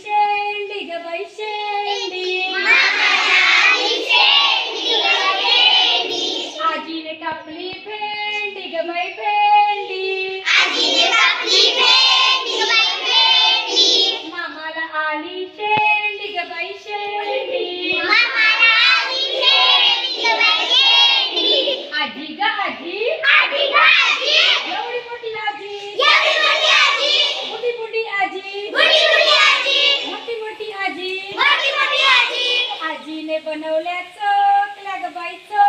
शेंडी ग बाई शेंडी आजीने कापली भेंडी ग बाई भेंडी मामाला आली शेंडी ग बाई शेंडी आजी ग आजी एवढी मोठी आजी मोठी मोठी आजी मोठी मोठी आजी आजीने बनवल्या चोखल्या ग बाई चोखल्या